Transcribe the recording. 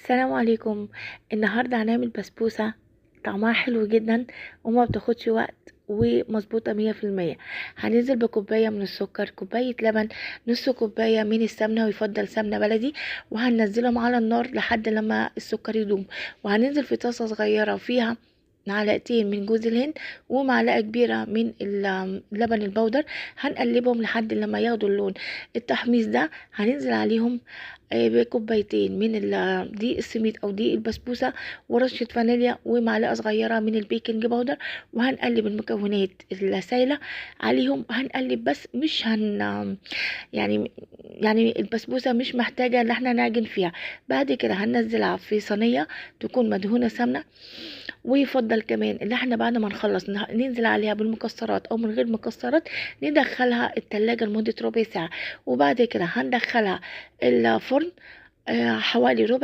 السلام عليكم. النهاردة هنعمل بسبوسة طعمها حلو جدا وما بتاخدش وقت ومظبوطة 100%. هننزل بكوباية من السكر، كوباية لبن، نص كوباية من السمنة ويفضل سمنة بلدي، وهننزلهم على النار لحد لما السكر يدوم. وهننزل في طاسة صغيرة فيها معلقتين من جوز الهند ومعلقة كبيرة من اللبن البودر. هنقلبهم لحد لما ياخدوا اللون التحميص ده. هننزل عليهم بكوبايتين من دقيق السميد او دقيق البسبوسة ورشة فانيليا ومعلقة صغيرة من البيكنج باودر. وهنقلب المكونات السائلة عليهم. هنقلب بس مش يعني البسبوسة مش محتاجة ان احنا نعجن فيها. بعد كده هننزلها في صينية تكون مدهونة سمنة. ويفضل كمان ان احنا بعد ما نخلص ننزل عليها بالمكسرات او من غير مكسرات، ندخلها التلاجة لمدة ربع ساعة. وبعد كده هندخلها الفرن حوالي ربع